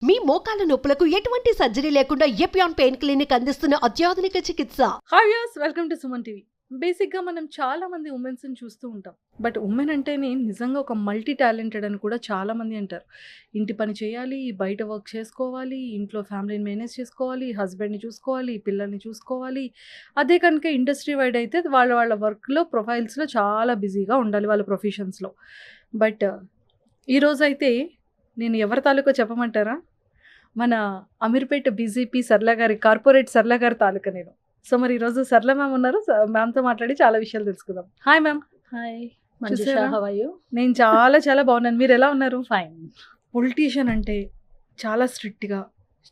మీ మోకాల నొప్పులకు ఎటువంటి సర్జరీ లేకుండా ఎపియాన్ పెయిన్ క్లినిక్ అందిస్తున్న అత్యాధునిక చికిత్స. Hi viewers, welcome to Suman TV. బేసిక్గా మనం చాలా మంది ఉమెన్స్ని చూస్తూ ఉంటాం. బట్ ఉమెన్ అంటేనే నిజంగా ఒక మల్టీ టాలెంటెడ్ అని కూడా చాలా మంది అంటారు. ఇంటి పని చేయాలి, బయట వర్క్ చేసుకోవాలి, ఇంట్లో ఫ్యామిలీని మేనేజ్ చేసుకోవాలి, హస్బెండ్ని చూసుకోవాలి, పిల్లల్ని చూసుకోవాలి. అదే కనుక ఇండస్ట్రీ వైడ్ అయితే వాళ్ళ వాళ్ళ వర్క్లో ప్రొఫైల్స్లో చాలా బిజీగా ఉండాలి వాళ్ళ ప్రొఫెషన్స్లో. బట్ ఈరోజైతే నేను ఎవరి తాలూకా చెప్పమంటారా? మన అమీర్పేట బీజేపీ సర్లా గారి కార్పొరేట్ సర్లా గారి తాలూకా నేను. సో మరి ఈరోజు సర్లా మ్యామ్ ఉన్నారు. మ్యామ్తో మాట్లాడి చాలా విషయాలు తెలుసుకుందాం. Hi ma'am. హాయ్ చూసారా? Manjusha, how are you? నేను చాలా బాగున్నాను. మీరు ఎలా ఉన్నారు? ఫైన్. పొలిటీషియన్ అంటే చాలా స్ట్రిక్ట్గా,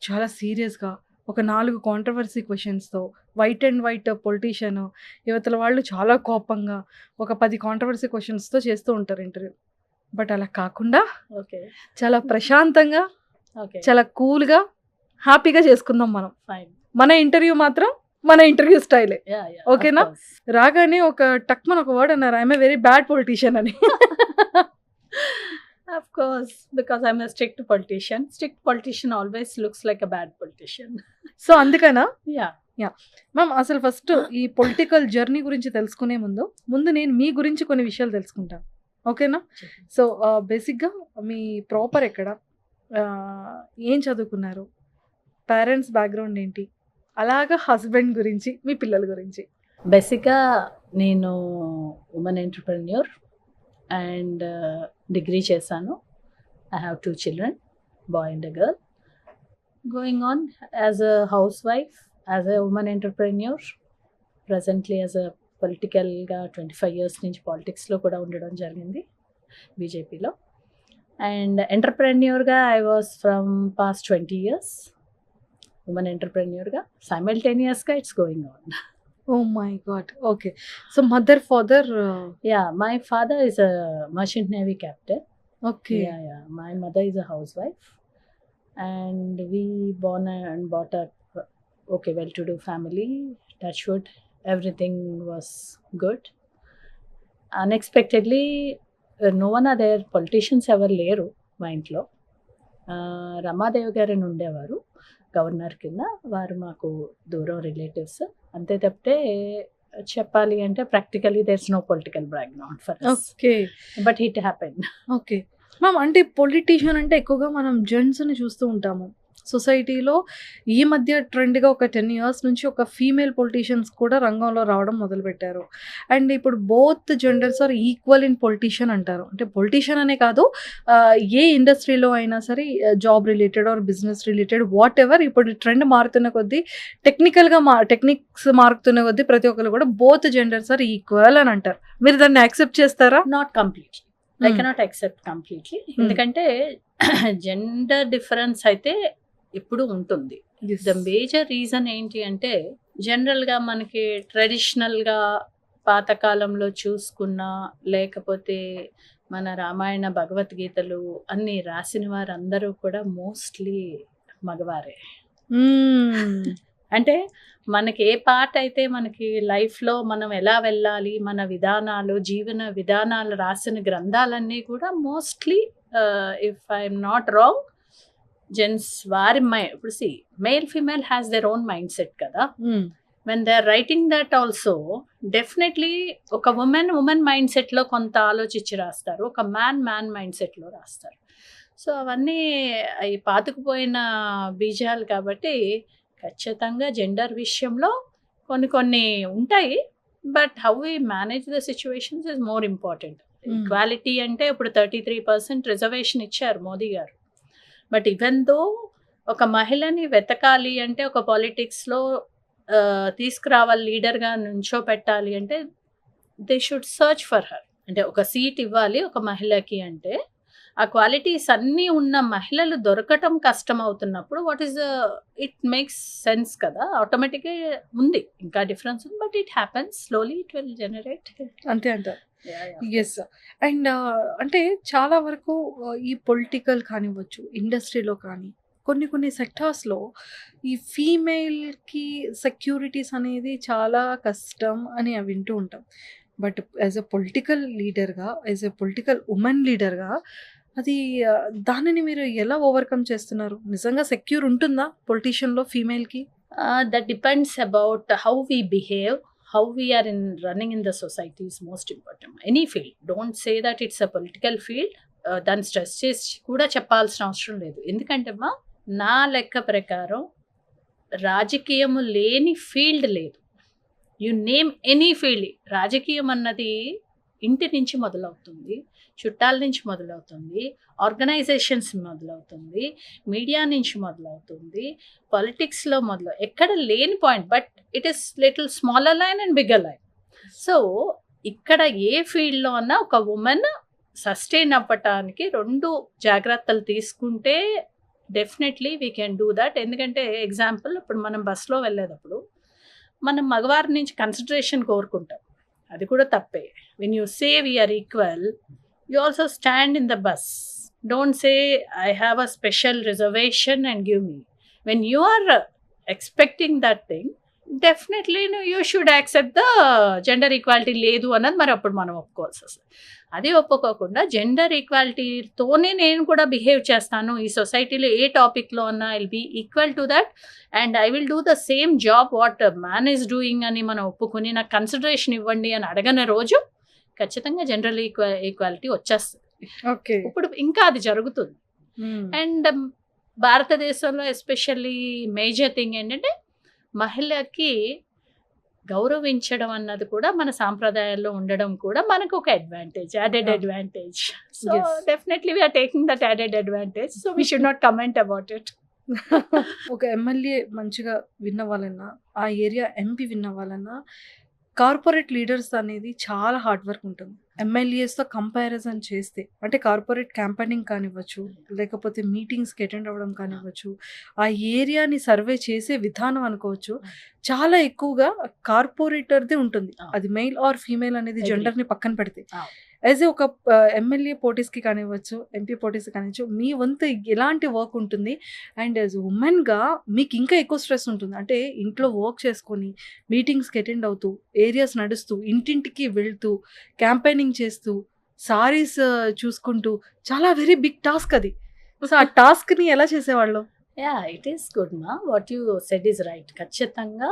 చాలా సీరియస్గా ఒక 4 కాంట్రవర్సీ క్వశ్చన్స్తో వైట్ అండ్ వైట్ పొలిటీషియన్, యువతల వాళ్ళు చాలా కోపంగా ఒక 10 కాంట్రవర్సీ క్వశ్చన్స్తో చేస్తూ ఉంటారు ఇంటర్వ్యూ. బట్ అలా కాకుండా ఓకే. చాలా ప్రశాంతంగా, ఓకే. చాలా కూల్గా, హ్యాపీగా చేసుకుందాం మనం. ఫైన్. మన ఇంటర్వ్యూ మాత్రం మన ఇంటర్వ్యూ స్టైలే. Yeah yeah. ఓకేనా? రాగానే ఒక టక్మన్ ఒక వర్డ్ అన్నారు, I'm a very bad politician అని. Of course, because I'm a strict politician. Strict politician always looks like a bad politician. So అందుకనా Yeah. మ్యామ్ అసలు ఫస్ట్ ఈ పొలిటికల్ జర్నీ గురించి తెలుసుకునే ముందు నేను మీ గురించి కొన్ని విషయాలు తెలుసుకుంటాను. ఓకేనా? సో బేసిక్గా మీ ప్రాపర్ ఎక్కడ, ఏం చదువుకున్నారు, పేరెంట్స్ బ్యాక్గ్రౌండ్ ఏంటి, అలాగా హస్బెండ్ గురించి, మీ పిల్లల గురించి. బేసిక్గా నేను ఉమెన్ ఎంటర్ప్రెన్యూర్ అండ్ డిగ్రీ చేశాను. I have 2 children, boy and a girl. Going on as a house wife, as a women entrepreneur, presently as a పొలిటికల్గా 25 years నుంచి పాలిటిక్స్లో కూడా ఉండడం జరిగింది బీజేపీలో. అండ్ ఎంటర్ప్రెన్యూర్గా I was from past 20 years. Women ఎంటర్ప్రెన్యూర్గా సైమల్టేనియస్గా it's going on. Oh my God. Okay. So mother father. Yeah, my father is a merchant navy captain. ఓకే. Yeah. My mother is a housewife, and we born and brought up okay, well-to-do family. Touch wood, everything was good. Unexpectedly, no one are there. Politicians ever లేరు మా ఇంట్లో. రమాదేవి గారు అని ఉండేవారు governor కింద. వారు మాకు దూరం రిలేటివ్స్. అంతే తప్పితే చెప్పాలి అంటే practically there is no political background for us. Okay. But it happened. Okay ma'am, అంటే పొలిటీషియన్ అంటే ఎక్కువగా మనం జెంట్స్ని చూస్తూ ఉంటాము సొసైటీలో. ఈ మధ్య ట్రెండ్గా ఒక 10 years నుంచి ఒక ఫీమేల్ పొలిటీషియన్స్ కూడా రంగంలో రావడం మొదలుపెట్టారు. అండ్ ఇప్పుడు both genders are equal in politician అంటారు. అంటే పొలిటీషియన్ అనే కాదు, ఏ ఇండస్ట్రీలో అయినా సరే, job related or business related whatever, ఇప్పుడు ట్రెండ్ మారుతున్న కొద్దీ, టెక్నిక్స్ మారుతున్న కొద్దీ ప్రతి ఒక్కరు కూడా బోత్ జెండర్స్ ఆర్ ఈక్వల్ అని అంటారు. మీరు దాన్ని యాక్సెప్ట్ చేస్తారా? Not completely. I cannot accept completely. ఎందుకంటే జెండర్ డిఫరెన్స్ అయితే ఇప్పుడు ఉంటుంది. ద మేజర్ రీజన్ ఏంటి అంటే, జనరల్గా మనకి ట్రెడిషనల్గా పాతకాలంలో చూసుకున్నా, లేకపోతే మన రామాయణ భగవద్గీతలు అన్నీ రాసిన వారందరూ కూడా మోస్ట్లీ మగవారే. అంటే మనకి ఏ పార్ట్ అయితే మనకి లైఫ్లో మనం ఎలా వెళ్ళాలి, మన విధానాలు, జీవన విధానాలు రాసిన గ్రంథాలన్నీ కూడా mostly, if I'm not wrong, gents వారి ఇప్పుడు see male female has their own mind set కదా. When they are writing that also definitely ఒక ఉమెన్ మైండ్ సెట్లో కొంత ఆలోచించి రాస్తారు, ఒక మ్యాన్ మైండ్ సెట్లో రాస్తారు. సో అవన్నీ అవి పాతుకుపోయిన బీజాలు కాబట్టి ఖచ్చితంగా జెండర్ విషయంలో కొన్ని ఉంటాయి. But how we manage the situations is more important. Equality అంటే ఇప్పుడు 33% రిజర్వేషన్ ఇచ్చారు మోదీ గారు. బట్ ఈవెన్ దో ఒక మహిళని వెతకాలి అంటే, ఒక పాలిటిక్స్లో తీసుకురావాలి, లీడర్గా నుంచోపెట్టాలి అంటే, they should search for her. అంటే ఒక సీట్ ఇవ్వాలి ఒక మహిళకి అంటే, ఆ క్వాలిటీస్ అన్నీ ఉన్న మహిళలు దొరకటం కష్టం అవుతున్నప్పుడు ఇట్ మేక్స్ సెన్స్ కదా. ఆటోమేటిక్గా ఉంది, ఇంకా డిఫరెన్స్ ఉంది. But it happens slowly, it will generate. అంతే అంటారు. ఎస్. అండ్ అంటే చాలా వరకు ఈ పొలిటికల్ కానివ్వచ్చు, ఇండస్ట్రీలో కానీ, కొన్ని సెక్టార్స్లో ఈ ఫీమేల్కి సెక్యూరిటీస్ అనేది చాలా కష్టం అని వింటూ ఉంటాం. బట్ యాజ్ ఎ పొలిటికల్ లీడర్గా, యాజ్ ఎ పొలిటికల్ ఉమెన్ లీడర్గా అది దానిని మీరు ఎలా ఓవర్‌కమ్ చేస్తున్నారు? నిజంగా సెక్యూర్ ఉంటుందా పొలిటీషియన్‌లో ఫీమేల్‌కి? That depends about how we behave, how we are in running in the society is most important. Any field. Don't say that it's a political field. దాన్ని stress చేసి కూడా చెప్పాల్సిన అవసరం లేదు. ఎందుకంటే అమ్మా, నా లెక్క ప్రకారం రాజకీయము లేని ఫీల్డ్ లేదు. You name any field. రాజకీయం అన్నది ఇంటి నుంచి మొదలవుతుంది, చుట్టాల నుంచి మొదలవుతుంది, ఆర్గనైజేషన్స్ మొదలవుతుంది, మీడియా నుంచి మొదలవుతుంది, పాలిటిక్స్లో ఎక్కడ లేని point. But it is little smaller line and bigger line. So ఇక్కడ ఏ ఫీల్డ్లో అన్నా ఒక ఉమెన్ సస్టైన్ అవ్వటానికి 2 జాగ్రత్తలు తీసుకుంటే definitely we can do that. ఎందుకంటే ఎగ్జాంపుల్, ఇప్పుడు మనం బస్సులో వెళ్ళేటప్పుడు మనం మగవారి నుంచి కన్సిడరేషన్ కోరుకుంటాం, అది కూడా తప్పే. When you say we are equal, you also stand in the bus. Don't say I have a special reservation and give me. When you are expecting that thing, definitely you should accept the gender equality లేదు అన్నది మరి అప్పుడు మనం ఒప్పుకోవాల్సి వస్తుంది. అది ఒప్పుకోకుండా gender ఈక్వాలిటీతోనే నేను కూడా బిహేవ్ చేస్తాను, ఈ సొసైటీలో ఏ టాపిక్లో అన్నా I will be equal to that and I will do the same job what man is doing అని మనం ఒప్పుకొని నాకు కన్సిడరేషన్ ఇవ్వండి అని అడగని రోజు ఖచ్చితంగా జనరల్ ఈక్వాలిటీ వచ్చేస్తుంది. ఓకే. ఇప్పుడు ఇంకా అది జరుగుతుంది. అండ్ భారతదేశంలో ఎస్పెషల్లీ మేజర్ థింగ్ ఏంటంటే మహిళకి గౌరవించడం అన్నది కూడా మన సాంప్రదాయాల్లో ఉండడం కూడా మనకు ఒక advantage, added advantage. So definitely we are taking that added advantage. So we should not comment about it. ఒక ఎమ్మెల్యే మంచిగా విన్ అవ్వాలన్నా, ఆ ఏరియా ఎంపీ విన్ అవ్వాలన్నా కార్పొరేట్ లీడర్స్ అనేది చాలా హార్డ్ వర్క్ ఉంటుంది. ఎమ్మెల్యేస్తో కంపారిజన్ చేస్తే అంటే కార్పొరేట్ క్యాంపెయినింగ్ కానివ్వచ్చు, లేకపోతే మీటింగ్స్కి అటెండ్ అవ్వడం కానివ్వచ్చు, ఆ ఏరియాని సర్వే చేసే విధానం అనుకోవచ్చు, చాలా ఎక్కువగా కార్పొరేటర్దే ఉంటుంది. అది మెయిల్ ఆర్ ఫీమేల్ అనేది జెండర్ని పక్కన పెడితే యాజ్ ఏ ఒక ఎమ్మెల్యే పోటీస్కి కానివ్వచ్చు, ఎంపీ పోటీస్కి కానివ్వచ్చు, మీ వంతు ఎలాంటి వర్క్ ఉంటుంది? అండ్ యాజ్ ఉమెన్గా మీకు ఇంకా ఎక్కువ స్ట్రెస్ ఉంటుంది. అంటే ఇంట్లో వర్క్ చేసుకొని, మీటింగ్స్కి అటెండ్ అవుతూ, ఏరియాస్ నడుస్తూ, ఇంటింటికి వెళ్తూ, క్యాంపెయినింగ్ చేస్తూ, సారీస్ చూసుకుంటూ, చాలా వెరీ బిగ్ టాస్క్ అది. సో ఆ టాస్క్ని ఎలా చేసేవాళ్ళు? యా, ఇట్ ఈస్ గుడ్ మా, what you said is right. ఖచ్చితంగా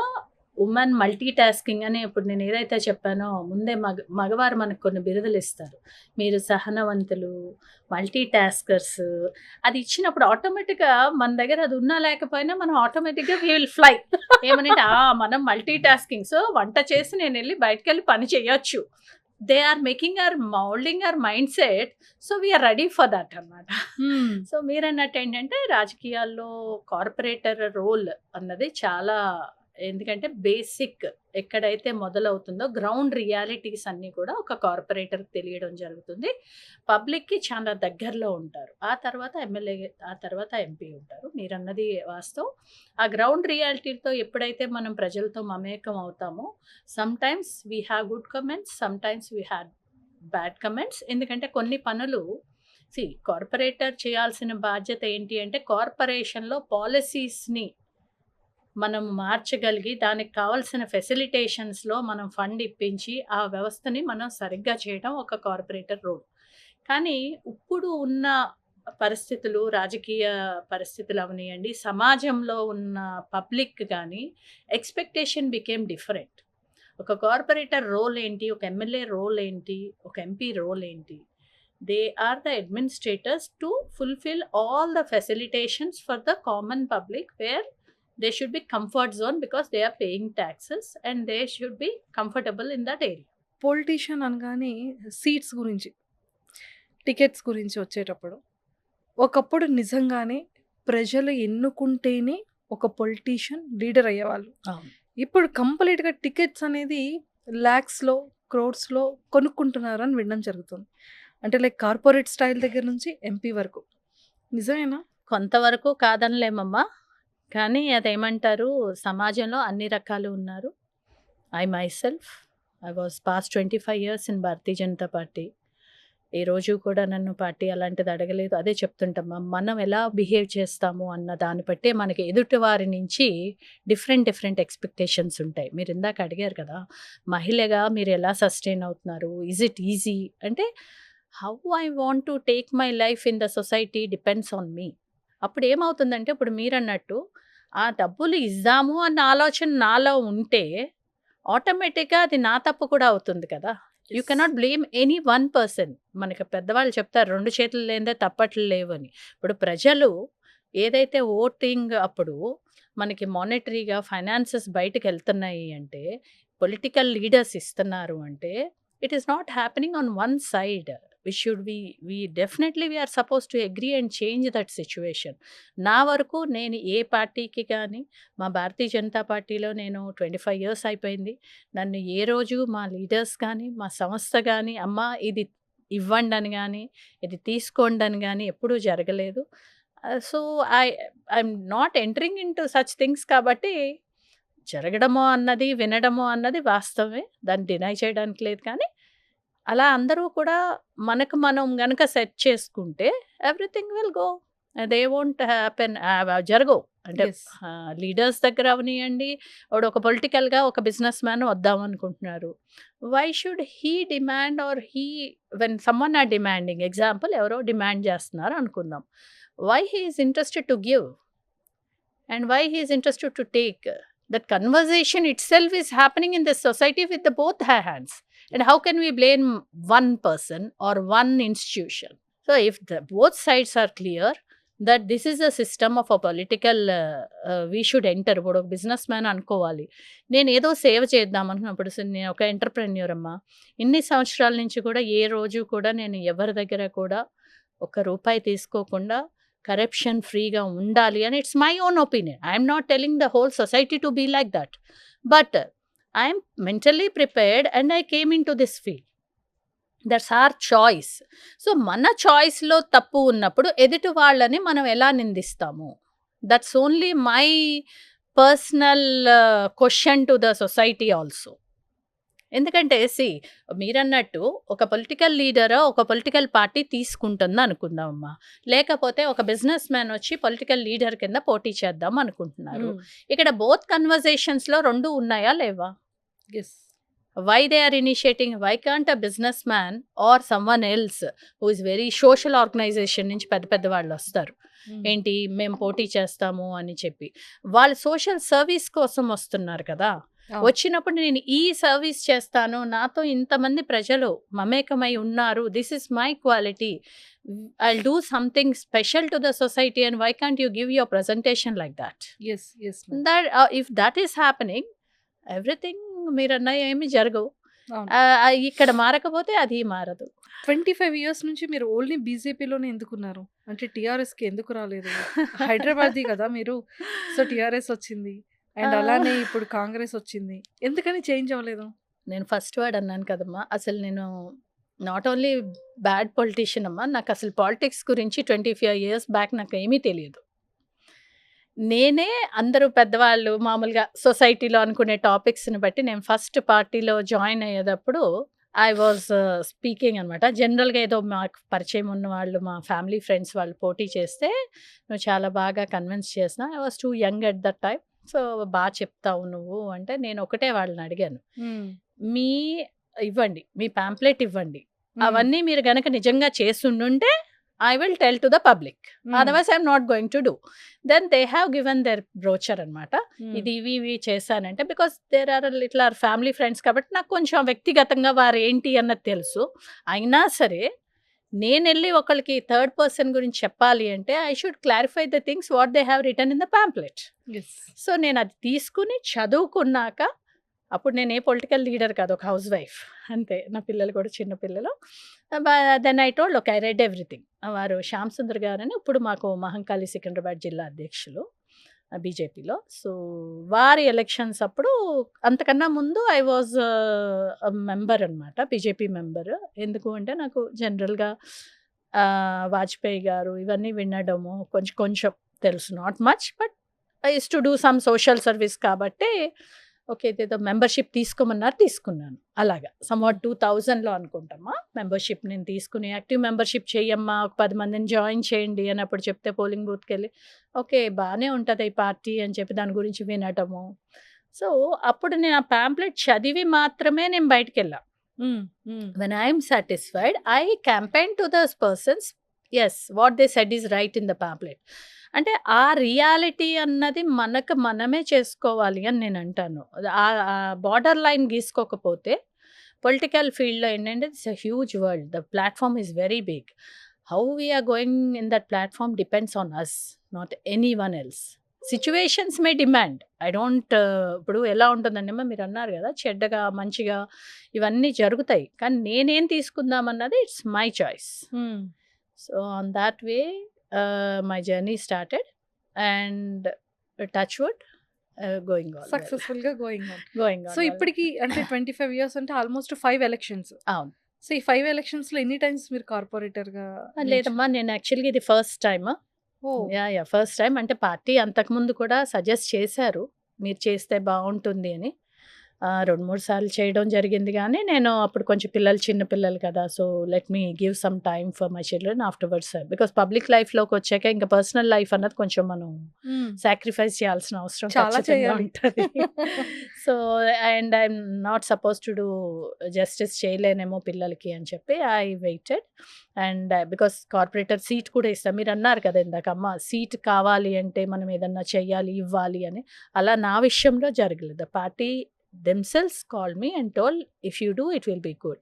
ఉమెన్ మల్టీ టాస్కింగ్ అని ఇప్పుడు నేను ఏదైతే చెప్పానో ముందే మగవారు మనకు కొన్ని బిరుదులు ఇస్తారు, మీరు సహనవంతులు, మల్టీ టాస్కర్స్. అది ఇచ్చినప్పుడు ఆటోమేటిక్గా మన దగ్గర అది ఉన్నా లేకపోయినా మనం ఆటోమేటిక్గా వీ విల్ ఫ్లై. ఏమనంటే మనం మల్టీ టాస్కింగ్, సో వంట చేసి నేను వెళ్ళి బయటకు వెళ్ళి పని చేయొచ్చు. They are making or moulding our mindset, so we are ready for that అన్నమాట. సో మీరన్నట్టు ఏంటంటే రాజకీయాల్లో కార్పొరేటర్ రోల్ అన్నది చాలా, ఎందుకంటే బేసిక్ ఎక్కడైతే మొదలవుతుందో గ్రౌండ్ రియాలిటీస్ అన్నీ కూడా ఒక కార్పొరేటర్కి తెలియడం జరుగుతుంది. పబ్లిక్కి చాలా దగ్గరలో ఉంటారు, ఆ తర్వాత ఎమ్మెల్యే, ఆ తర్వాత ఎంపీ ఉంటారు. మీరు అన్నది వాస్తవం. ఆ గ్రౌండ్ రియాలిటీతో ఎప్పుడైతే మనం ప్రజలతో మమేకం అవుతామో, some times we have good comments, some times we have bad comments. ఎందుకంటే కొన్ని పనులు కార్పొరేటర్ చేయాల్సిన బాధ్యత ఏంటి అంటే కార్పొరేషన్లో పాలసీస్ని మనం మార్చగలిగి దానికి కావాల్సిన ఫెసిలిటేషన్స్లో మనం ఫండ్ ఇప్పించి ఆ వ్యవస్థని మనం సరిగ్గా చేయడం ఒక కార్పొరేటర్ రోల్. కానీ ఇప్పుడు ఉన్న పరిస్థితులు, రాజకీయ పరిస్థితులు అవనియండి, సమాజంలో ఉన్న పబ్లిక్ కానీ ఎక్స్పెక్టేషన్ బికేమ్ డిఫరెంట్. ఒక కార్పొరేటర్ రోల్ ఏంటి, ఒక ఎమ్మెల్యే రోల్ ఏంటి, ఒక ఎంపీ రోల్ ఏంటి? They are the administrators to fulfil all the facilitations for the common public where they should be comfort zone because they are paying taxes and they should be comfortable in that area. Politician అనగానే seats గురించి, tickets గురించి వచ్చేటప్పుడు ఒకప్పుడు నిజంగానే ప్రజలు ఎన్నుకుంటేనే ఒక politician leader అయ్యేవాళ్ళు. ఇప్పుడు కంప్లీట్గా టికెట్స్ అనేది ల్యాక్స్లో, క్రోడ్స్లో కొనుక్కుంటున్నారు అని వినడం జరుగుతుంది. అంటే లైక్ కార్పొరేట్ స్టైల్ దగ్గర నుంచి ఎంపీ వరకు. నిజమేనా? కొంతవరకు కాదనలేమమ్మా, కానీ అదేమంటారు, సమాజంలో అన్ని రకాలు ఉన్నారు. I myself, I was past 25 years in Bharatiya Janata Party. ఏ రోజు కూడా నన్ను పార్టీ అలాంటిది అడగలేదు. అదే చెప్తుంటాం, మనం ఎలా బిహేవ్ చేస్తాము అన్న దాన్ని బట్టే మనకి ఎదుటి వారి నుంచి డిఫరెంట్ ఎక్స్పెక్టేషన్స్ ఉంటాయి. మీరు ఇందాక అడిగారు కదా, మహిళగా మీరు ఎలా సస్టైన్ అవుతున్నారు, ఈజ్ ఇట్ ఈజీ అంటే how I want to take my life in the society depends on me. అప్పుడు ఏమవుతుందంటే ఇప్పుడు మీరన్నట్టు ఆ డబ్బులు ఇద్దాము అన్న ఆలోచన నాలో ఉంటే ఆటోమేటిక్‌గా అది నా తప్పు కూడా అవుతుంది కదా! You cannot blame any one person. మనకి పెద్దవాళ్ళు చెప్తారు 2 చేతులు లేనిదే తప్పట్లు లేవని. ఇప్పుడు ప్రజలు ఏదైతే ఓటింగ్ అప్పుడు మనకి మానిటరీగా ఫైనాన్సెస్ బయటకెళ్తున్నాయి అంటే, పొలిటికల్ లీడర్స్ ఇస్తున్నారు అంటే, it is not happening on one side. We definitely we are supposed to agree and change that situation. నా వరకు నేను ఏ పార్టీకి కానీ, మా భారతీయ జనతా పార్టీలో నేను 25 ఇయర్స్ అయిపోయింది. నన్ను ఏ రోజు మా లీడర్స్ కానీ, మా సంస్థ కానీ, అమ్మా ఇది ఇవ్వండి అని కానీ, ఇది తీసుకోండి అని కానీ ఎప్పుడూ జరగలేదు. So, I'm not entering into such things కాబట్టి, జరగడమో అన్నది, వినడమో అన్నది వాస్తవమే. దాన్ని డినై చేయడానికి లేదు. కానీ, అలా అందరూ కూడా మనకు మనం గనక సెట్ చేసుకుంటే everything will go. They won't happen. జరగవు. అంటే యెస్. లీడర్స్ దగ్గర అవనియండి, వాడు ఒక పొలిటికల్‌గా ఒక బిజినెస్ మ్యాన్ వద్దామనుకుంటున్నారు. Why should he demand or when someone are demanding, example ఎవరో డిమాండ్ చేస్తున్నారు అనుకుందాం. Why he is interested to give and why he is interested to take. That conversation itself is happening in this society with the both hands. And how can we blame one person or one institution? So if both sides are clear that this is a system of a political, we should enter. ఇప్పుడు ఒక business man అనుకోవాలి, నేను ఏదో సేవ చేద్దాం అనుకున్నప్పుడు, నేను ఒక ఎంటర్ప్రెన్యూర్ అమ్మా, ఇన్ని సంవత్సరాల నుంచి కూడా ఏ రోజు కూడా నేను ఎవరి దగ్గర కూడా ₹1 తీసుకోకుండా కరప్షన్ ఫ్రీగా ఉండాలి అని it's my own opinion. I'm not telling the whole society to be like that, but I'm mentally prepared and I came in to this field. That's our choice. So మన చాయిస్లో తప్పు ఉన్నప్పుడు ఎదుటి వాళ్ళని మనం ఎలా నిందిస్తాము? That's only my personal question to the society also. ఎందుకంటే మీరన్నట్టు ఒక పొలిటికల్ లీడర్ ఒక పొలిటికల్ పార్టీ తీసుకుంటుంది అనుకుందామమ్మా, లేకపోతే ఒక బిజినెస్ మ్యాన్ వచ్చి పొలిటికల్ లీడర్ కింద పోటీ చేద్దాం అనుకుంటున్నారు. ఇక్కడ బోత్ కన్వర్జేషన్స్లో 2 ఉన్నాయా లేవా? Yes. Why they are initiating? Why can't a businessman or someone else who is very social organization నుంచి పెద్ద పెద్ద వాళ్ళు వస్తారు, ఏంటి మేము పోటీ చేస్తాము అని చెప్పి. వాళ్ళు సోషల్ సర్వీస్ కోసం వస్తున్నారు కదా. వచ్చినప్పుడు నేను ఈ సర్వీస్ చేస్తాను, నాతో ఇంతమంది ప్రజలు మమేకమై ఉన్నారు, this is my quality, I'll do something special to the society, and why can't you give your presentation like that? Yes. Yes. That if that is happening, everything మీరన్న ఏమి జరగవు. ఇక్కడ మారకపోతే అది మారదు. 25 ఇయర్స్ నుంచి మీరు ఓన్లీ బీజేపీలోనే ఎందుకున్నారు? అంటే టీఆర్ఎస్కి ఎందుకు రాలేదు? హైదరాబాద్ది కదా మీరు. సో టీఆర్ఎస్ వచ్చింది అండ్ అలానే ఇప్పుడు కాంగ్రెస్ వచ్చింది. ఎందుకని చేంజ్ అవ్వలేదు? నేను ఫస్ట్ వర్డ్ అన్నాను కదమ్మా, అసలు నేను నాట్ ఓన్లీ బ్యాడ్ పొలిటీషియన్ అమ్మా, నాకు అసలు పాలిటిక్స్ గురించి 25 ఇయర్స్ బ్యాక్ నాకు ఏమీ తెలియదు. నేనే అందరూ పెద్దవాళ్ళు మామూలుగా సొసైటీలో అనుకునే టాపిక్స్ని బట్టి నేను ఫస్ట్ పార్టీలో జాయిన్ అయ్యేటప్పుడు ఐ వాజ్ స్పీకింగ్ అనమాట. జనరల్గా ఏదో మాకు పరిచయం ఉన్న వాళ్ళు, మా ఫ్యామిలీ ఫ్రెండ్స్ వాళ్ళు పోటీ చేస్తే నువ్వు చాలా బాగా కన్విన్స్ చేసిన, I was two young at that time. So బాగా చెప్తావు నువ్వు అంటే, నేను ఒకటే వాళ్ళని అడిగాను, మీ ఇవ్వండి, మీ ప్యాంప్లెట్ ఇవ్వండి, అవన్నీ మీరు గనక నిజంగా చేస్తుండుంటే I will tell to the public. Otherwise, I'm not going to do. Then they have given their brochure అనమాట. ఇది ఇవి చేశానంటే, because there are little our family friends కాబట్టి నాకు కొంచెం వ్యక్తిగతంగా వారు ఏంటి అన్నది తెలుసు. అయినా సరే నేను వెళ్ళి ఒకరికి థర్డ్ పర్సన్ గురించి చెప్పాలి అంటే I should clarify the things what they have return in the pamphlet. So నేను అది తీసుకుని చదువుకున్నాక, అప్పుడు నేను ఏ పొలిటికల్ లీడర్ కాదు, ఒక హౌస్ వైఫ్ అంతే, నా పిల్లలు కూడా చిన్న పిల్లలు. Then I told okay, I read everything. వారు శ్యామ్ సుందర్ గారు అని ఇప్పుడు మాకు మహంకాళి సికింద్రాబాద్ జిల్లా అధ్యక్షులు బీజేపీలో. సో వారి ఎలక్షన్స్ అప్పుడు, అంతకన్నా ముందు ఐ వాజ్ మెంబర్ అనమాట, బీజేపీ మెంబర్. ఎందుకు అంటే నాకు జనరల్గా వాజ్పేయి గారు ఇవన్నీ వినడము కొంచెం కొంచెం తెలుసు, not much, but I use to do some social service కాబట్టి ఓకే ఇదేదో మెంబర్షిప్ తీసుకోమన్నారు, తీసుకున్నాను. అలాగా సమ్వాట్ 2000లో అనుకుంటామా మెంబర్షిప్ నేను తీసుకుని, యాక్టివ్ మెంబర్షిప్ చేయమ్మా, ఒక 10 మందిని జాయిన్ చేయండి అని అప్పుడు చెప్తే పోలింగ్ బూత్కి వెళ్ళి ఓకే బాగానే ఉంటుంది ఈ పార్టీ అని చెప్పి దాని గురించి వినటము. సో అప్పుడు నేను ఆ ప్యాంప్లెట్ చదివి మాత్రమే నేను బయటకు వెళ్ళా. When I am satisfied, I campaign to those persons. Yes, what they said is right in the pamphlet. అంటే ఆ రియాలిటీ అన్నది మనకు మనమే చేసుకోవాలి అని నేను అంటాను. ఆ బార్డర్ లైన్ గీసుకోకపోతే పొలిటికల్ ఫీల్డ్లో ఏంటంటే it's a huge world. The platform is very big. How we are going in that platform depends on us, not anyone else. Situations may demand. I don't ఇప్పుడు ఎలా ఉంటుందండి అమ్మా, మీరు అన్నారు కదా చెడ్డగా మంచిగా ఇవన్నీ జరుగుతాయి, కానీ నేనేం తీసుకుందామన్నది it's my choice. So on that way my journey started and touch wood going on successful గా గోయింగ్ గోయింగ్ సో ఇప్పటికి అంటే 25 years అంటే ఆల్మోస్ట్ 5 elections. అవును. సో ఈ 5 elections లో ఎన్ని టైమ్స్ మీరు కార్పొరేటర్ గా లేదమ్మా, నేను యాక్చువల్గా ఇది ఫస్ట్ టైమ్. First time. అంటే పార్టీ అంతకుముందు కూడా సజెస్ట్ చేశారు మీరు చేస్తే బాగుంటుంది అని. 2-3 సార్లు చేయడం జరిగింది, కానీ నేను అప్పుడు కొంచెం చిన్న పిల్లలు కదా, so let me give some time for my children afterwards. Because public లైఫ్లోకి వచ్చాక ఇంకా పర్సనల్ లైఫ్ అన్నది కొంచెం మనం సాక్రిఫైస్ చేయాల్సిన అవసరం చాలా ఖచ్చితంగా చేయాలి. ఉంటుంది. So and I'm not suppose to do justice చేయలేనేమో పిల్లలకి అని చెప్పి I waited. And because corporator seat కూడా ఇస్తాం. మీరు అన్నారు కదా ఇందాక, అమ్మ సీట్ కావాలి అంటే మనం ఏదన్నా చెయ్యాలి ఇవ్వాలి అని. అలా నా విషయంలో జరగలేదు. The party themselves called me and told, if you do it will be good.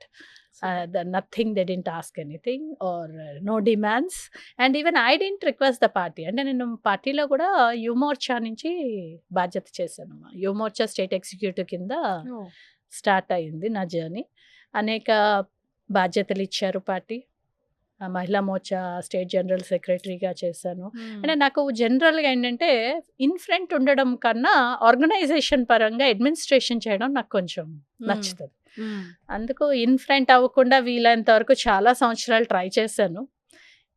Nothing, they didn't ask anything or no demands, and even I didn't request the party. అంటే నేను పార్టీలో కూడా యువమోర్చా నుంచి బాధ్యత చేశాను. యువమోర్చా స్టేట్ ఎగ్జిక్యూటివ్ కింద start అయింది నా జర్నీ. అనేక బాధ్యతలు ఇచ్చారు పార్టీ. మహిళా మోర్చా స్టేట్ జనరల్ సెక్రటరీగా చేశాను. అంటే నాకు జనరల్గా ఏంటంటే ఇన్ ఫ్రంట్ ఉండడం కన్నా ఆర్గనైజేషన్ పరంగా అడ్మినిస్ట్రేషన్ చేయడం నాకు కొంచెం నచ్చుతుంది. అందుకు ఇన్ ఫ్రంట్ అవ్వకుండా వీలైనంత వరకు చాలా సంవత్సరాలు ట్రై చేశాను.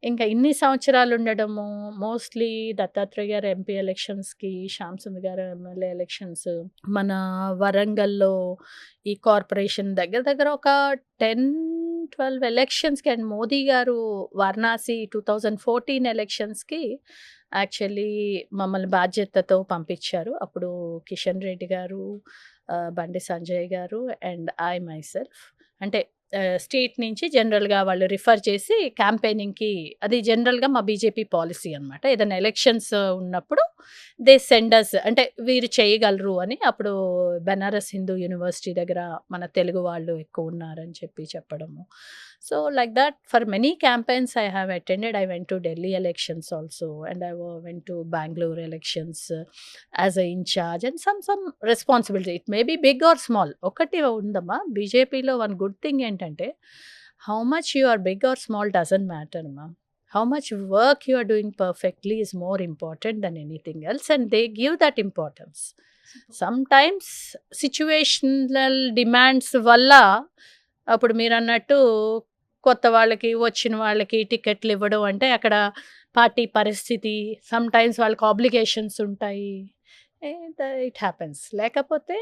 ఇంకా ఇన్ని సంవత్సరాలు ఉండడము, మోస్ట్లీ దత్తాత్రేయ గారు ఎంపీ ఎలక్షన్స్కి, శ్యామ్ సుందర్ గారు ఎమ్మెల్యే ఎలక్షన్స్, మన వరంగల్లో ఈ కార్పొరేషన్ దగ్గర ఒక 10-12 ఎలక్షన్స్కి, అండ్ మోదీ గారు వారణాసి 2014 ఎలక్షన్స్కి యాక్చువల్లీ మమ్మల్ని బాధ్యతతో పంపించారు. అప్పుడు కిషన్ రెడ్డి గారు, బండి సంజయ్ గారు అండ్ ఐ మై సెల్ఫ్. అంటే స్టేట్ నుంచి జనరల్గా వాళ్ళు రిఫర్ చేసి క్యాంపెయినింగ్కి, అది జనరల్గా మా బీజేపీ పాలసీ అనమాట. ఏదైనా ఎలక్షన్స్ ఉన్నప్పుడు దే సెండర్స్, అంటే వీరు చేయగలరు అని. అప్పుడు బెనారస్ హిందూ యూనివర్సిటీ దగ్గర మన తెలుగు వాళ్ళు ఎక్కువ ఉన్నారని చెప్పడము. So like that for many campaigns I have attended. I went to Delhi elections also, and I went to Bengaluru elections as a incharge and some responsibility. It may be big or small. ఒకటి ఉందమ్మా, బీజేపీలో one good thing ఏంటంటే how much you are big or small doesn't matter అమ్మా. How much work you are doing perfectly is more important than anything else, and they give that importance. Sometimes situational demands వల్ల, అప్పుడు మీరు అన్నట్టు కొత్త వాళ్ళకి వచ్చిన వాళ్ళకి టికెట్లు ఇవ్వడం అంటే అక్కడ పార్టీ పరిస్థితి, సమ్ టైమ్స్ వాళ్ళకి ఆబ్లిగేషన్స్ ఉంటాయి, ఇట్ హ్యాపెన్స్. లేకపోతే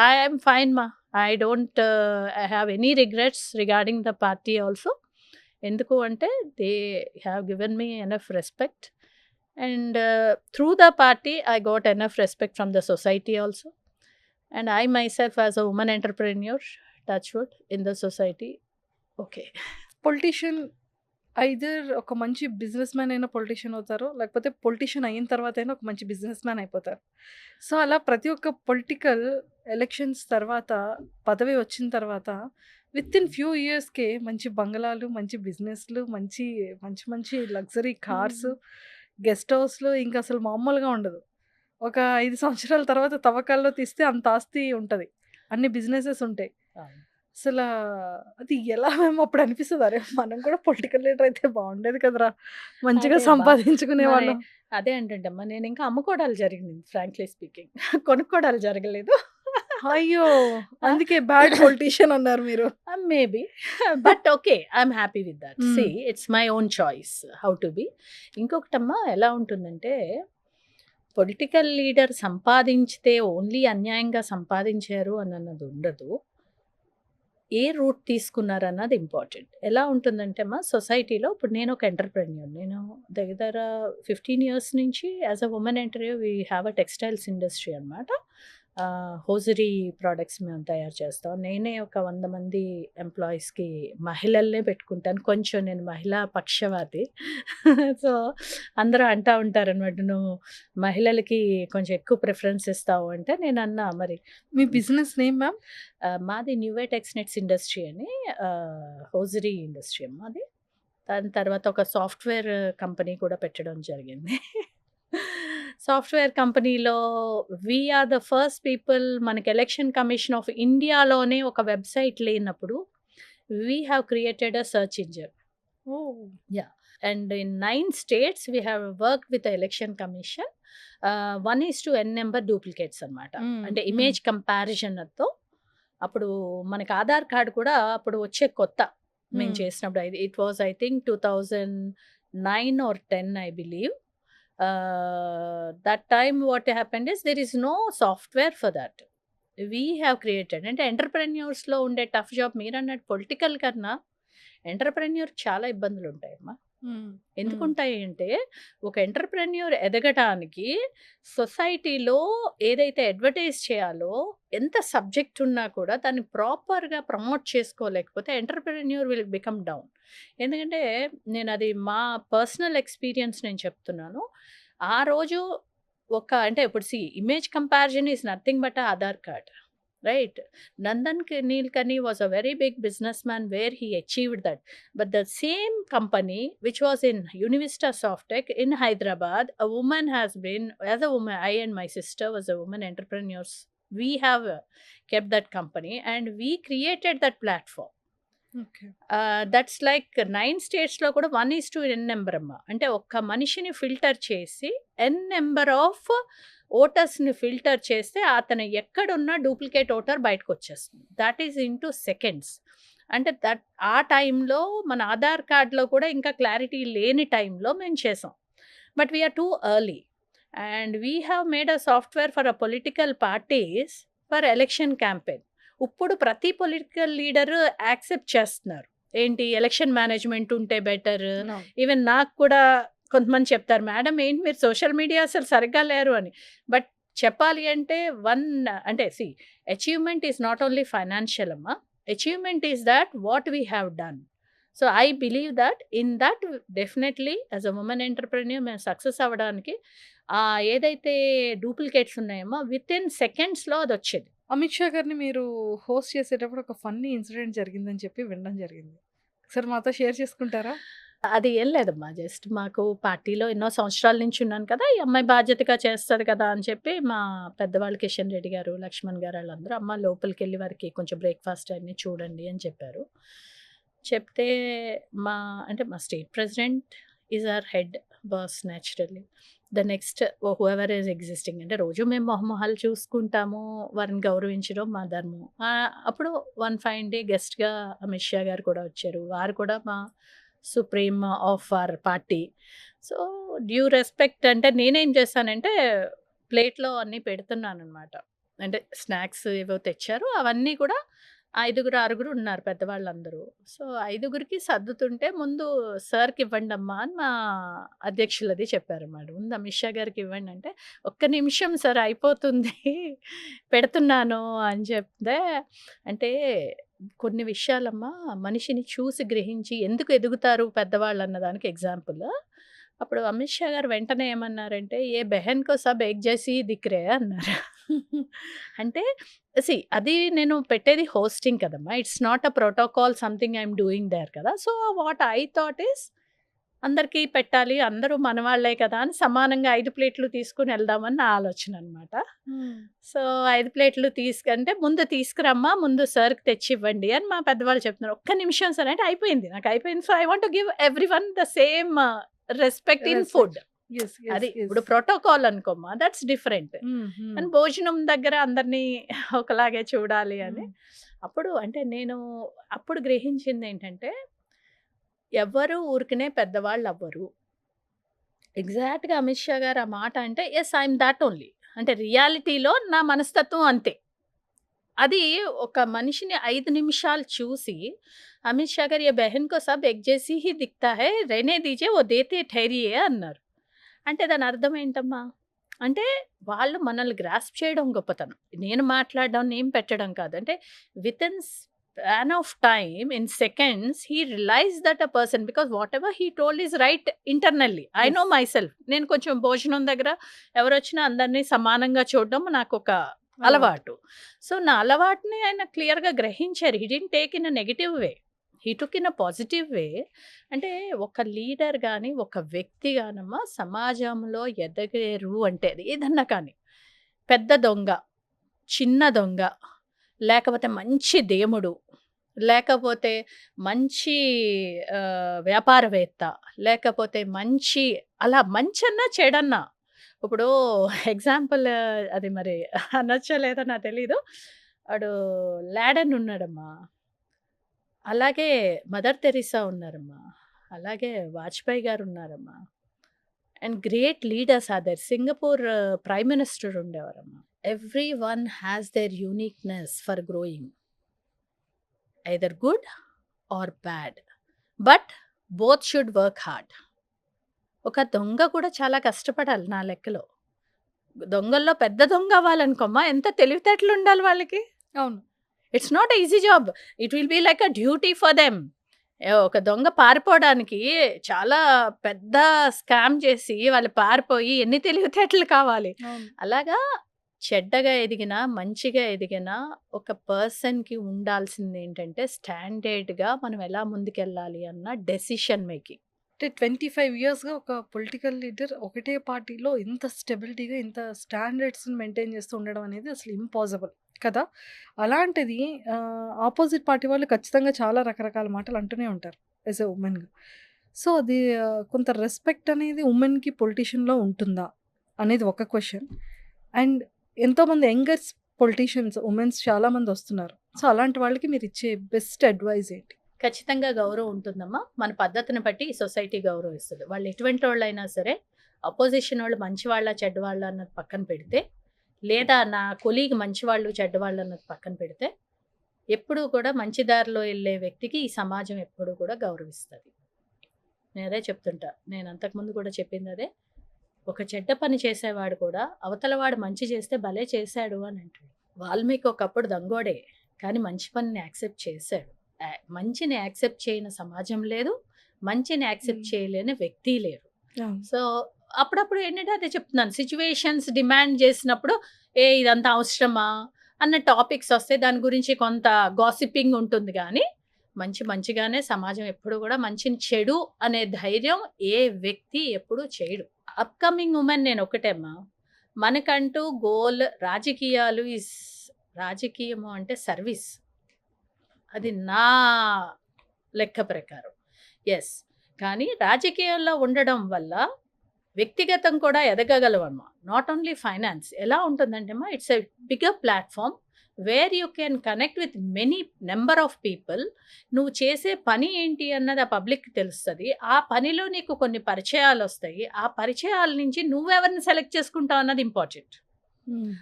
ఐఎమ్ ఫైన్ మా, I don't have any regrets regarding the party also. ఎందుకు అంటే they have given me enough respect, and through the party I got enough respect from the society also. And I my self as a women entrepreneur, touch wood, in the society. Okay, politician either ఒక మంచి business man అయినా politician అవుతారు, లేకపోతే politician అయిన తర్వాత అయినా ఒక మంచి బిజినెస్ మ్యాన్ అయిపోతారు. సో అలా ప్రతి ఒక్క పొలిటికల్ ఎలక్షన్స్ తర్వాత, పదవి వచ్చిన తర్వాత విత్ ఇన్ ఫ్యూ ఇయర్స్కే మంచి బంగళాలు, మంచి బిజినెస్లు, మంచి మంచి మంచి లగ్జరీ కార్స్, గెస్ట్ హౌస్లు, ఇంకా అసలు మామూలుగా ఉండదు. ఒక 5 సంవత్సరాల తర్వాత తవ్వకాల్లో తీస్తే అంత ఆస్తి ఉంటుంది, అన్ని బిజినెసెస్ ఉంటాయి. అసలు అది ఎలా మేము అప్పుడు అనిపిస్తుంది, అరే మనం కూడా పొలిటికల్ లీడర్ అయితే బాగుండేది కదరా, మంచిగా సంపాదించుకునే వాళ్ళం. అదే అంటుంటమ్మా, నేను ఇంకా అమ్ముకోవడాలు జరిగింది, ఫ్రాంక్లీ స్పీకింగ్. కొనుక్కోవడాలు జరగలేదు. అయ్యో, అందుకే బ్యాడ్ పొలిటీషియన్ అన్నారు మీరు. Maybe, but okay, I'm happy with that. See, it's my own choice how to be. ఇంకొకటమ్మా ఎలా ఉంటుందంటే, పొలిటికల్ లీడర్ సంపాదించితే ఓన్లీ అన్యాయంగా సంపాదించారు అన్నది ఉండదు, ఏ రూట్ తీసుకున్నారన్నది ఇంపార్టెంట్. ఎలా ఉంటుందంటే మా సొసైటీలో, ఇప్పుడు నేను ఒక ఎంటర్ప్రెన్యూర్, నేను దగ్గర 15 years నుంచి as a women entrepreneur we have a textiles industry అనమాట. హోజరీ ప్రోడక్ట్స్ మేము తయారు చేస్తాం. నేనే ఒక 100 మంది ఎంప్లాయీస్‌కి మహిళలనే పెట్టుకుంటాను. కొంచెం నేను మహిళా పక్షవాతి. సో, అందరూ అంటా ఉంటారనమాట, "నువ్వు మహిళలకి కొంచెం ఎక్కువ ప్రిఫరెన్స్ ఇస్తావు" అంటే నేనన్నా మరి మీ బిజినెస్ నేమ్ మ్యామ్? మాది న్యూవే టెక్స్‌నెట్స్ ఇండస్ట్రీ అని హోజరీ ఇండస్ట్రీ అమ్మ అది. దాని తర్వాత ఒక సాఫ్ట్‌వేర్ కంపెనీ కూడా పెట్టడం జరిగింది. సాఫ్ట్‌వేర్ కంపెనీలో we are the first people. మనకి ఎలక్షన్ కమిషన్ ఆఫ్ ఇండియాలోనే ఒక వెబ్‌సైట్ లేనప్పుడు we have created a search engine. Oh! Yeah! And in 9 states we have worked with the election commission. 1:n number duplicates అనమాట. అంటే image కంపారిజన్‌తో అప్పుడు మనకి Aadhaar card కూడా అప్పుడు వచ్చే కొత్త మేము చేసినప్పుడు. It was I think 2009 or 10 I believe. That time what happened is there is no software for that. We have created. అంటే ఎంటర్‌ప్రెన్యూర్స్‌లో ఉండే టఫ్ జాబ్ మీరన్నట్టు పొలిటికల్ కన్నా ఎంటర్‌ప్రెన్యూర్ చాలా ఇబ్బందులు ఉంటాయమ్మా. ఎందుకుంటాయి అంటే ఒక ఎంటర్‌ప్రెన్యూర్ ఎదగటానికి సొసైటీలో ఏదైతే అడ్వర్టైజ్ చేయాలో ఎంత సబ్జెక్ట్ ఉన్నా కూడా దాన్ని ప్రాపర్‌గా ప్రమోట్ చేసుకోలేకపోతే ఎంటర్‌ప్రెన్యూర్ విల్ బికమ్ డౌన్. ఎందుకంటే నేను అది మా పర్సనల్ ఎక్స్‌పీరియన్స్ నేను చెప్తున్నాను. ఆ రోజు అంటే ఇప్పుడు image comparison is nothing but Aadhaar card. Right? Nandan Nilekani was a very big businessman where he achieved that. But the same company, which was in Univista Softtech in Hyderabad, a woman has been, as a woman, I and my sister was a woman entrepreneurs. We have kept that company and we created that platform. Okay. That's like 9 స్టేట్స్‌లో కూడా 1:n number అమ్మ. అంటే ఒక్క మనిషిని filter చేసి n number of ఓటర్స్‌ని filter చేస్తే అతను ఎక్కడున్నా డూప్లికేట్ ఓటర్ బయటకొచ్చేస్తుంది. That is into seconds. అంటే ఆ టైంలో మన ఆధార్ కార్డ్‌లో కూడా ఇంకా క్లారిటీ లేని టైంలో మేము చేసాం. But we are too early and we have made a software for political parties for election campaign. ఇప్పుడు ప్రతి పొలిటికల్ లీడర్ యాక్సెప్ట్ చేస్తున్నారు. ఏంటి ఎలక్షన్ మేనేజ్మెంట్ ఉంటే బెటర్. ఈవెన్ నాకు కూడా కొంతమంది చెప్తారు, మేడం ఏంటి మీరు సోషల్ మీడియా అసలు సరిగ్గా లేరు అని. బట్ చెప్పాలి అంటే అంటే achievement is not only financial అమ్మా. Achievement is that what we have done. So I believe that in that definitely as a women entrepreneur మేము సక్సెస్ అవ్వడానికి ఏదైతే డూప్లికేట్స్ ఉన్నాయమ్మో విత్ ఇన్ సెకండ్స్‌లో అది వచ్చేది. అమిత్ షా గారిని మీరు హోస్ట్ చేసేటప్పుడు ఒక ఫన్నీ ఇన్సిడెంట్ జరిగిందని చెప్పి వినడం జరిగింది. ఒకసారి మాతో షేర్ చేసుకుంటారా? అది ఏం లేదమ్మా. జస్ట్ మాకు పార్టీలో ఎన్నో సంవత్సరాల నుంచి ఉన్నాను కదా! ఈ అమ్మాయి బాధ్యతగా చేస్తది కదా అని చెప్పి మా పెద్దవాళ్ళు కిషన్ రెడ్డి గారు, లక్ష్మణ్ గారు ఆళ్ళందరూ అమ్మ లోపలికెళ్ళి వారికి కొంచెం బ్రేక్‌ఫాస్ట్ అన్నీ చూడండి అని చెప్పారు. చెప్తే మా state president is our head boss naturally. The next whoever is existing అంటే రోజు మేము మొహమొహాలు చూసుకుంటాము. వారిని గౌరవించడం మా ధర్మం. అప్పుడు వన్ ఫైన్ డే గెస్ట్‌గా అమిత్ షా గారు కూడా వచ్చారు. వారు కూడా మా supreme of our party. So due respect అంటే నేనేం చేశానంటే ప్లేట్‌లో అన్నీ పెడుతున్నాననమాట. అంటే స్నాక్స్ ఏవో తెచ్చారు. అవన్నీ కూడా 5గురు, 6గురు ఉన్నారు పెద్దవాళ్ళందరూ. సో 5గురికి సర్దుతుంటే ముందు సార్‌కి ఇవ్వండమ్మా అని మా అధ్యక్షులది చెప్పారన్నమాట. ముందు అమిత్ షా గారికి ఇవ్వండి అంటే, ఒక్క నిమిషం సార్ అయిపోతుంది పెడుతున్నాను అని చెప్తే, అంటే కొన్ని విషయాలమ్మా మనిషిని చూసి గ్రహించి ఎందుకు ఎదుగుతారు పెద్దవాళ్ళు అన్నదానికి ఎగ్జాంపుల్. అప్పుడు అమిత్ షా గారు వెంటనే ఏమన్నారంటే, ఏ బెహన్ కో సబ్ ఏక్ జైసీ దిఖ్ రే అన్నారు. అంటే అది నేను పెట్టేది హోస్టింగ్ కదమ్మా. It's not a protocol something I am doing there కదా! So what I thought is అందరికీ పెట్టాలి. అందరూ మనవాళ్ళే కదా అని సమానంగా 5 ప్లేట్లు తీసుకొని వెళ్దామని నా ఆలోచన అనమాట. సో 5 ప్లేట్లు అంటే ముందు తీసుకురమ్మా, ముందు సార్‌కి తెచ్చివ్వండి అని మా పెద్దవాళ్ళు చెప్తున్నారు. ఒక్క నిమిషం సార్ అంటే అయిపోయింది. నాకు అయిపోయింది. So I want to give everyone the same respect in food. అది ఇప్పుడు ప్రోటోకాల్ అనుకోమ్మా, దట్స్ డిఫరెంట్. అండ్ భోజనం దగ్గర అందరినీ ఒకలాగే చూడాలి అని. అప్పుడు అంటే నేను అప్పుడు గ్రహించింది ఏంటంటే, ఎవ్వరు ఊరికనే పెద్దవాళ్ళు అవ్వరు. ఎగ్జాక్ట్‌గా అమిత్ షా గారు ఆ మాట అంటే yes I am that only. అంటే రియాలిటీలో నా మనస్తత్వం అంతే. అది ఒక మనిషిని 5 నిమిషాలు చూసి అమిత్ షా గారు, "ఏ బెహన్ కో సబ్ ఏక్ జైసీ హీ దిఖ్తా హై, रहने दीजिए वो देते ठहरिए" అన్నారు. అంటే దాని అర్థం ఏంటమ్మా? అంటే వాళ్ళు మనల్ని గ్రాస్ప్ చేయడం గొప్పతనం. నేను మాట్లాడడం, నేను పెట్టడం కాదు. అంటే within span of time in seconds he realised that a person because whatever he told is right internally. I know yes. Myself. నేను కొంచెం భోజనం దగ్గర ఎవరొచ్చినా అందరిని సమానంగా చూడడం నాకొక అలవాటు. అలవాటు. సో, నా అలవాటుని ఆయన క్లియర్‌గా గ్రహించారు. He didn't take in a negative way. He took in a positive way. అంటే ఒక లీడర్ గాని, ఒక వ్యక్తి గానమ్మా సమాజంలో ఎదగలేరు అంటే అది ఏదన్నా కానీ, పెద్ద దొంగ, చిన్న దొంగ, లేకపోతే మంచి దేముడు, లేకపోతే మంచి వ్యాపారవేత్త, లేకపోతే మంచి అలా మంచన్నా, చెడన్నా. ఇప్పుడు ఎగ్జాంపుల్ అది మరి అనొచ్చో లేదో నాకు తెలీదు. వాడు లాడెన్ ఉన్నాడమ్మా. అలాగే మదర్ తెరిసా ఉన్నారమ్మా. అలాగే వాజ్పేయి గారు ఉన్నారమ్మా. And great leaders are there. Singapore prime minister ఉండేవారమ్మా. Every one has their uniqueness for growing. Either good or bad. But both should work hard. ఒక దొంగ కూడా చాలా కష్టపడాలి నా లెక్కలో. దొంగల్లో పెద్ద దొంగ అవ్వాలనుకోమ్మా ఎంత తెలివితేటలు ఉండాలి వాళ్ళకి. అవును. It's not a easy job. It will be like a duty for them. ఒక దొంగ పారిపోవడానికి చాలా పెద్ద స్కామ్ చేసి వాళ్ళు పారిపోయి ఎన్ని తెలివితేటలు కావాలి. అవును. అలాగా చెడ్డగా ఎదిగినా, మంచిగా ఎదిగినా ఒక పర్సన్‌కి ఉండాల్సింది ఏంటంటే స్టాండర్డ్‌గా మనం ఎలా ముందుకెళ్ళాలి అన్న డెసిషన్ మేకింగ్. అంటే 25 ఇయర్స్‌గా ఒక పొలిటికల్ లీడర్ ఒకటే పార్టీలో ఇంత స్టెబిలిటీగా, ఇంత స్టాండర్డ్స్‌ని మెయింటైన్ చేస్తూ ఉండడం అనేది అసలు ఇంపాసిబుల్ కదా! అలాంటిది ఆపోజిట్ పార్టీ వాళ్ళు ఖచ్చితంగా చాలా రకరకాల మాటలు అంటూనే ఉంటారు యాస్ ఎ వుమెన్‌గా. సో, అది కొంత రెస్పెక్ట్ అనేది వుమెన్‌కి పొలిటీషియన్‌లో ఉంటుందా? అనేది ఒక క్వెషన్. అండ్ ఎంతోమంది యంగర్స్ పొలిటీషియన్స్ వుమెన్స్ చాలామంది వస్తున్నారు. సో, అలాంటి వాళ్ళకి మీరిచ్చే బెస్ట్ అడ్వైస్ ఏంటి? ఖచ్చితంగా గౌరవం ఉంటుందమ్మా. మన పద్ధతిని బట్టి ఈ సొసైటీ గౌరవిస్తది. వాళ్ళు ఎటువంటోళ్ళైనా సరే, అపోజిషన్ వాళ్ళు మంచివాళ్ళ, చెడ్డవాళ్ళ అన్నది పక్కన పెడితే, లేదా నా కొలీగ్ మంచివాళ్ళు, చెడ్డవాళ్ళు అన్నది పక్కన పెడితే, ఎప్పుడూ కూడా మంచి దారిలో ఎళ్ళే వ్యక్తికి ఈ సమాజం ఎప్పుడూ కూడా గౌరవిస్తది. నేనదే చెప్తుంటా. నేను అంతకుముందు కూడా చెప్పిందదే. ఒక చెడ్డ పని చేసేవాడు కూడా అవతల వాడు మంచి చేస్తే భలే చేశాడు అని అంటాడు. వాల్మీకి ఒకప్పుడు దొంగోడే. కానీ మంచి పనిని యాక్సెప్ట్ చేశాడు. మంచిని యాక్సెప్ట్ చేయని సమాజం లేదు. మంచిని యాక్సెప్ట్ చేయలేని వ్యక్తి లేరు. అవును. సో, అప్పుడప్పుడు ఏంటంటే అదే చెప్తున్నాను. సిట్యుయేషన్స్ డిమాండ్ చేసినప్పుడు ఇదంతా అవసరమా అన్న టాపిక్స్ వస్తే దాని గురించి కొంత గాసిపింగ్ ఉంటుంది గానీ, మంచిగానే సమాజం ఎప్పుడు కూడా మంచిని చెడు అనే ధైర్యం ఏ వ్యక్తి ఎప్పుడూ చేయడు. అప్‌కమింగ్ వుమెన్ నేను ఒకటే అమ్మా. మనకంటూ గోల్ రాజకీయము అంటే సర్వీస్. అది నా లెక్క ప్రకారం. యెస్. కానీ రాజకీయాల్లో ఉండడం వల్ల వ్యక్తిగతం కూడా ఎదగగలమమ్మా. Not only finance. ఎలా ఉంటుందంటే అమ్మా it's a bigger platform where you can connect with many number of people. నువ్వు చేసే పని ఏంటి అన్నది ఆ పబ్లిక్‌కి తెలుస్తది. ఆ పనిలో నీకు కొన్ని పరిచయాలొస్తాయి. ఆ పరిచయాల నుంచి నువ్వెవరిని సెలెక్ట్ చేసుకుంటావు అన్నది ఇంపార్టెంట్.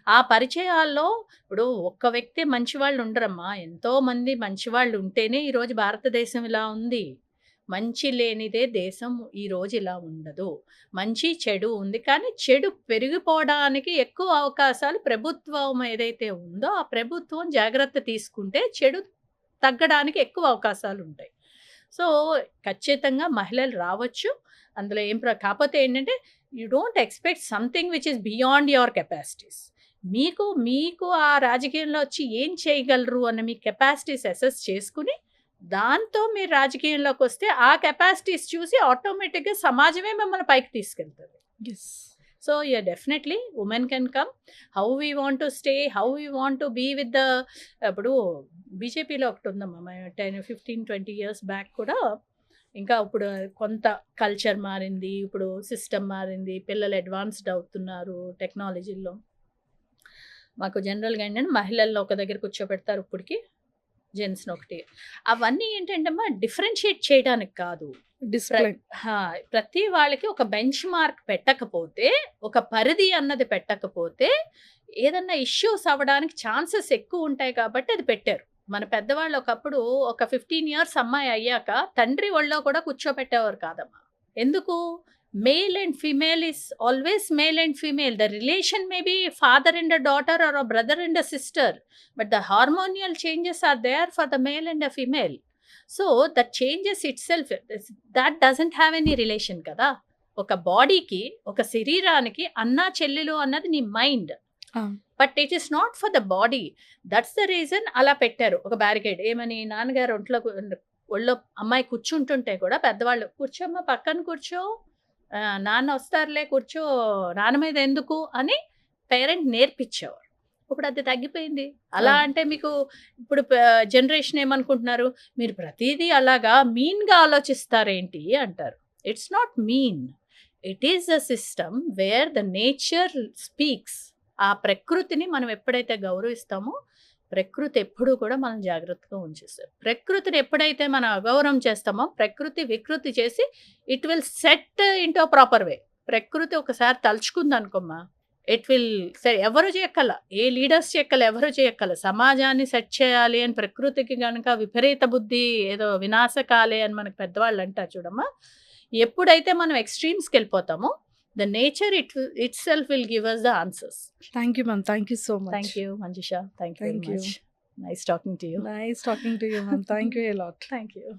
ఆ పరిచయాల్లో ఇప్పుడు ఒక్క వ్యక్తి మంచివాళ్ళు ఉండరమ్మా. ఎంతోమంది మంచివాళ్ళు ఉంటేనే ఈరోజు భారతదేశం ఇలా ఉంది. మంచి లేనిదే దేశం ఈరోజు ఇలా ఉండదు. మంచి, చెడు ఉంది. కానీ చెడు పెరిగిపోవడానికి ఎక్కువ అవకాశాలు ప్రభుత్వం ఏదైతే ఉందో ఆ ప్రభుత్వం జాగ్రత్త తీసుకుంటే చెడు తగ్గడానికి ఎక్కువ అవకాశాలుంటాయి. సో, ఖచ్చితంగా మహిళలు రావచ్చు. అందులో కాపోతే ఏంటంటే you don't expect something which is beyond your capacities. మీకు ఆ రాజకీయంలో వచ్చి ఏం చేయగలరు అన్న మీ కెపాసిటీస్ అసెస్ చేసుకొని, దాంతో మీరు రాజకీయంలోకొస్తే ఆ కెపాసిటీస్ చూసి ఆటోమేటిక్‌గా సమాజమే మిమ్మల్ని పైకి తీసుకెళ్తది. Yes. So, yeah! Definitely women can come. How we want to stay, how we want to be with the ఇప్పుడు బీజేపీలో ఒకటుందమ్మా. 15, 20 ఇయర్స్ బ్యాక్ కూడా ఇంకా ఇప్పుడు కొంత కల్చర్ మారింది. ఇప్పుడు సిస్టమ్ మారింది. పిల్లలు అడ్వాన్స్‌డ్ అవుతున్నారు టెక్నాలజీలో. మాకు జనరల్‌గా ఏంటంటే మహిళల్లో ఒక దగ్గర కూర్చోబెడతారు ఇప్పటికి. జెంట్స్‌ని ఒకటి. అవన్నీ ఏంటంటేమ్మా డిఫరెన్షియేట్ చేయడానికి కాదు. డిసిప్లిన్. ప్రతి వాళ్ళకి ఒక బెంచ్ మార్క్ పెట్టకపోతే, ఒక పరిధి అన్నది పెట్టకపోతే ఏదన్నా ఇష్యూస్ అవ్వడానికి ఛాన్సెస్ ఎక్కువ ఉంటాయి కాబట్టి అది పెట్టారు. మన పెద్దవాళ్ళు ఒకప్పుడు ఒక 15 ఇయర్స్ అమ్మాయి అయ్యాక తండ్రి ఒళ్ళో కూడా కూర్చోబెట్టేవారు కాదమ్మా. ఎందుకు? Male and female is always male and female. The relation may be father and a daughter or a brother and a sister, but the hormonal changes are there for the male and a female. So the changes itself, that doesn't have any relation కదా. ఒక బాడీకి, ఒక శరీరానికి అన్నా చెల్లెలు అన్నది నీ mind, but it is not for the body. That's the reason అలా పెట్టారు ఒక బ్యారికేడ్. ఏమని, నాన్నగారు ఒళ్ళో అమ్మాయి కూర్చుంటుంటే కూడా పెద్దవాళ్ళు, కూర్చోమ్మ పక్కన కూర్చో, నాన్న వస్తారులే కూర్చో, నాన్న మీద ఎందుకు అని పేరెంట్ నేర్పించేవారు. ఇప్పుడు అది తగ్గిపోయింది. అలా అంటే మీకు ఇప్పుడు జనరేషన్ ఏమనుకుంటున్నారు, మీరు ప్రతిదీ అలాగా మీన్గా ఆలోచిస్తారేంటి అంటారు. It's not mean, it is a system wear the nature speaks. ఆ ప్రకృతిని మనం ఎప్పుడైతే గౌరవిస్తామో, ప్రకృతి ఎప్పుడూ కూడా మనం జాగ్రత్తగా ఉంచేస్తారు. ప్రకృతిని ఎప్పుడైతే మనం అగౌరవం చేస్తామో, ప్రకృతి వికృతి చేసి it will set into proper way. ప్రకృతి ఒకసారి తలుచుకుంది అనుకోమ్మా, ఇట్ విల్ ఎవరు చేయక్కల, ఏ లీడర్స్ చేయక్కల, ఎవరు చేయక్కల. సమాజాన్ని సెట్ చేయాలి అని ప్రకృతికి కనుక విపరీత బుద్ధి, ఏదో వినాశకాలే అని మనకు పెద్దవాళ్ళు అంటారు చూడమ్మా. ఎప్పుడైతే మనం ఎక్స్ట్రీమ్స్కి వెళ్ళిపోతామో, the nature itself will give us the answers. Thank you, ma'am. Thank you so much. Thank you, Manjusha. Thank you Thank very you. much. Nice talking to you. Nice talking to you, ma'am. Thank you a lot. Thank you.